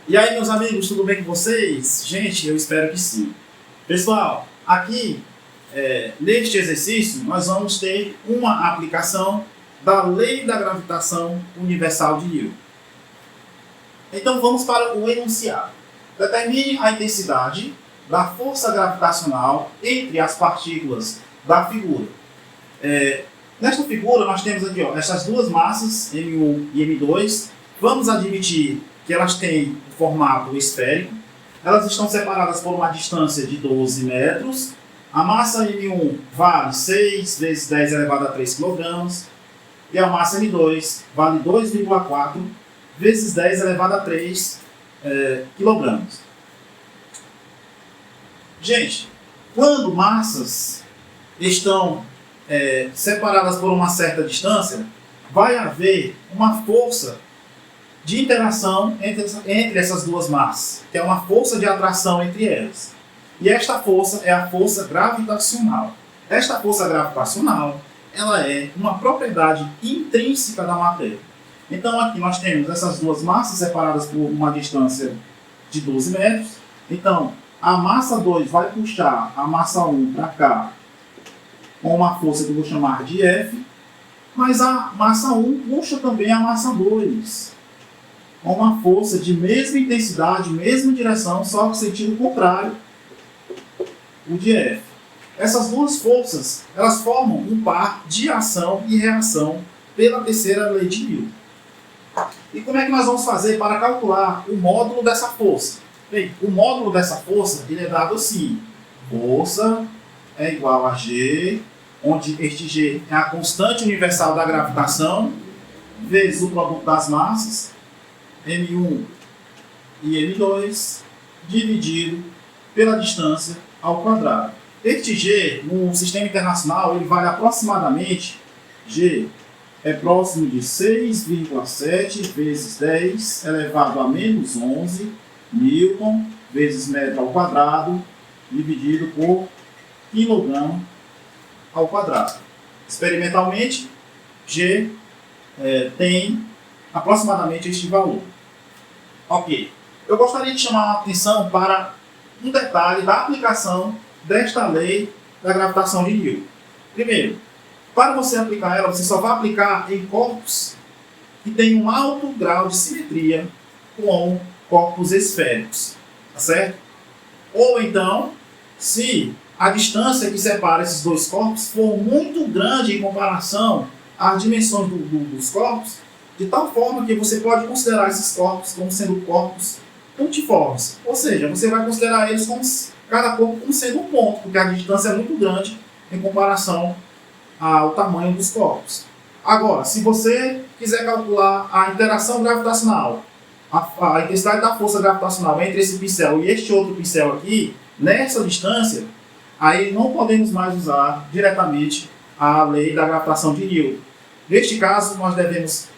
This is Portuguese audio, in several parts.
E aí, meus amigos, tudo bem com vocês? Gente, eu espero que sim. Pessoal, aqui, neste exercício, nós vamos ter uma aplicação da lei da gravitação universal de Newton. Então, vamos para o enunciado. Determine a intensidade da força gravitacional entre as partículas da figura. Nesta figura, nós temos aqui essas duas massas, M1 e M2. Vamos admitir que elas têm o formato esférico. Elas estão separadas por uma distância de 12 metros. A massa M1 vale 6 vezes 10 elevado a 3 kg. E a massa M2 vale 2,4 vezes 10 elevado a 3 kg. Gente, quando massas estão separadas por uma certa distância, vai haver uma força de interação entre essas duas massas, que é uma força de atração entre elas. E esta força é a força gravitacional. Esta força gravitacional, ela é uma propriedade intrínseca da matéria. Então aqui nós temos essas duas massas separadas por uma distância de 12 metros. Então a massa 2 vai puxar a massa 1 para cá com uma força que eu vou chamar de F, mas a massa 1 puxa também a massa 2 com uma força de mesma intensidade, mesma direção, só que sentido contrário, o de F. Essas duas forças, elas formam um par de ação e reação pela terceira lei de Newton. E como é que nós vamos fazer para calcular o módulo dessa força? Bem, o módulo dessa força ele é dado assim: força é igual a G, onde este G é a constante universal da gravitação, vezes o produto das massas, M1 e M2, dividido pela distância ao quadrado. Este G, no sistema internacional, ele vale aproximadamente, G é próximo de 6,7 vezes 10 elevado a menos 11 Newton vezes metro ao quadrado, dividido por quilograma ao quadrado. Experimentalmente, G tem aproximadamente este valor. Ok. Eu gostaria de chamar a atenção para um detalhe da aplicação desta lei da gravitação de Newton. Primeiro, para você aplicar ela, você só vai aplicar em corpos que têm um alto grau de simetria com corpos esféricos. Tá certo? Ou então, se a distância que separa esses dois corpos for muito grande em comparação às dimensões dos corpos, de tal forma que você pode considerar esses corpos como sendo corpos pontiformes. Ou seja, você vai considerar eles como cada corpo como sendo um ponto, porque a distância é muito grande em comparação ao tamanho dos corpos. Agora, se você quiser calcular a interação gravitacional, a intensidade da força gravitacional entre esse pincel e este outro pincel aqui, nessa distância, aí não podemos mais usar diretamente a lei da gravitação de Newton. Neste caso, nós devemos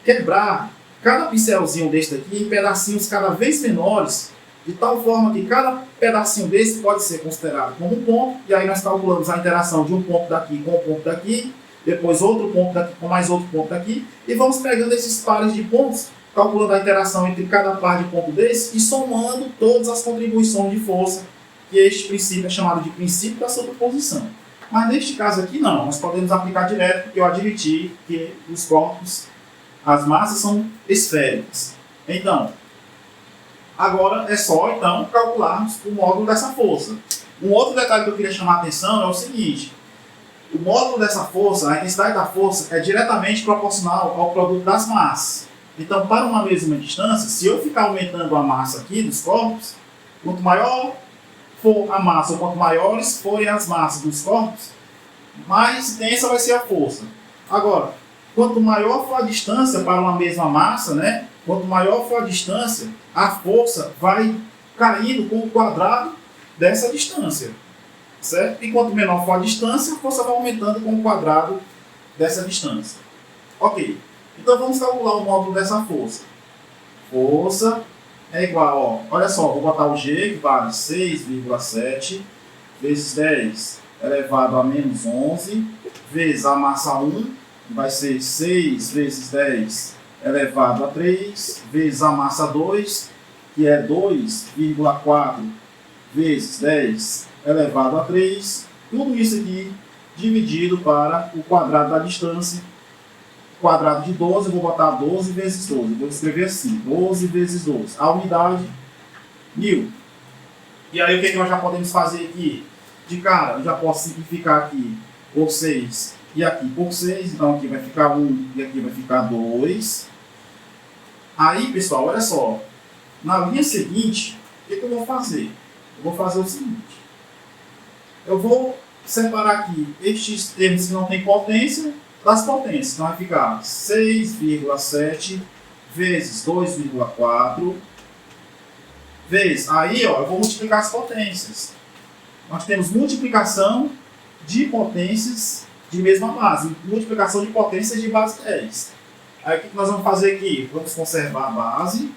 quebrar cada pincelzinho deste aqui em pedacinhos cada vez menores, de tal forma que cada pedacinho desse pode ser considerado como um ponto, e aí nós calculamos a interação de um ponto daqui com um ponto daqui, depois outro ponto daqui com mais outro ponto daqui, e vamos pegando esses pares de pontos, calculando a interação entre cada par de ponto desse e somando todas as contribuições de força, que este princípio é chamado de princípio da superposição. Mas neste caso aqui não, nós podemos aplicar direto, porque eu admiti que os corpos, as massas são esféricas. Então, agora é só então calcularmos o módulo dessa força. Um outro detalhe que eu queria chamar a atenção é o seguinte: o módulo dessa força, a intensidade da força, é diretamente proporcional ao produto das massas. Então, para uma mesma distância, se eu ficar aumentando a massa aqui dos corpos, quanto maior for a massa ou quanto maiores forem as massas dos corpos, mais intensa vai ser a força. Agora, quanto maior for a distância para uma mesma massa, né? Quanto maior for a distância, a força vai caindo com o quadrado dessa distância, certo? E quanto menor for a distância, a força vai aumentando com o quadrado dessa distância. Ok. Então vamos calcular o módulo dessa força. Força é igual, olha só, vou botar o G, que vale 6,7 vezes 10 elevado a menos 11, vezes a massa 1, que vai ser 6 vezes 10 elevado a 3, vezes a massa 2, que é 2,4 vezes 10 elevado a 3, tudo isso aqui dividido para o quadrado da distância. O quadrado de 12, eu vou botar 12 vezes 12. Vou escrever assim, 12 vezes 12. A unidade, 1000. E aí o que nós já podemos fazer aqui? De cara, eu já posso simplificar aqui por 6 e aqui por 6. Então aqui vai ficar 1 e aqui vai ficar 2. Aí, pessoal, olha só. Na linha seguinte, o que eu vou fazer? Eu vou fazer o seguinte. Eu vou separar aqui estes termos que não têm potência das potências. Então vai ficar 6,7 vezes 2,4 vezes. Aí, ó, eu vou multiplicar as potências. Nós temos multiplicação de potências de mesma base. Multiplicação de potências de base 10. Aí o que nós vamos fazer aqui? Vamos conservar a base.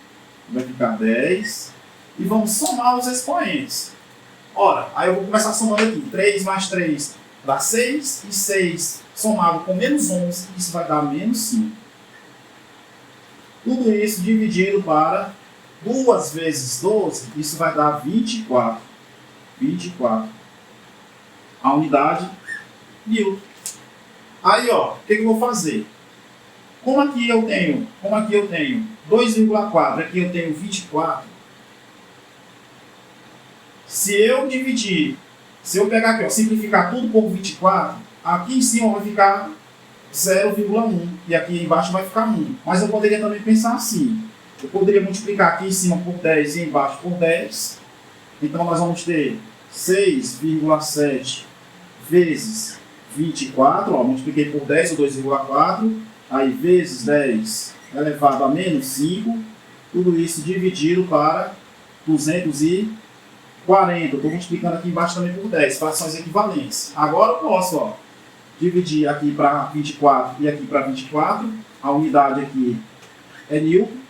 Vai ficar 10. E vamos somar os expoentes. Ora, aí eu vou começar somando aqui. 3 mais 3 dá 6. E 6 somado com menos 11, isso vai dar menos 5. Tudo isso dividido para 2 vezes 12, isso vai dar 24. 24. A unidade, 1000. Aí, ó, o que eu vou fazer? Como aqui eu tenho 2,4, aqui eu tenho 24. Se eu pegar aqui, ó, simplificar tudo por 24, aqui em cima vai ficar 0,1 e aqui embaixo vai ficar 1. Mas eu poderia também pensar assim. Eu poderia multiplicar aqui em cima por 10 e embaixo por 10. Então nós vamos ter 6,7 vezes 24. Ó, multipliquei por 10, o 2,4. Aí vezes 10 elevado a menos 5. Tudo isso dividido para 240. Estou multiplicando aqui embaixo também por 10. Frações equivalentes. Agora eu posso, ó, dividir aqui para 24 e aqui para 24. A unidade aqui é Newton.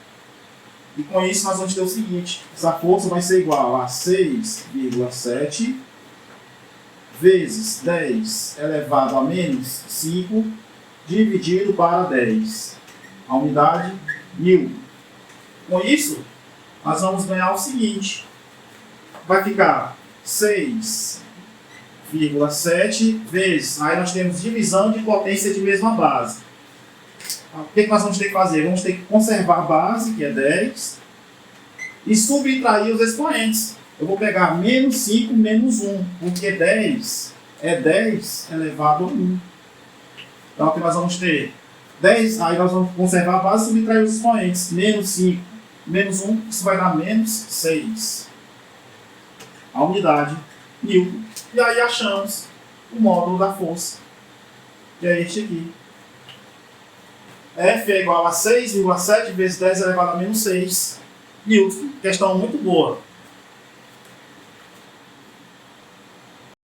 E com isso nós vamos ter o seguinte. Essa força vai ser igual a 6,7 vezes 10 elevado a menos 5 dividido para 10. A unidade, 1000. Com isso, nós vamos ganhar o seguinte. Vai ficar 6,7 vezes... Aí nós temos divisão de potência de mesma base. O que nós vamos ter que fazer? Vamos ter que conservar a base, que é 10, e subtrair os expoentes. Eu vou pegar menos 5 menos 1, porque 10 é 10 elevado a 1. Então aqui nós vamos ter 10, aí nós vamos conservar a base e subtrair os expoentes. Menos 5 menos 1, isso vai dar menos 6. A unidade, Newton. E aí achamos o módulo da força, que é este aqui. F é igual a 6,7 vezes 10 elevado a menos 6 Newton. Questão muito boa.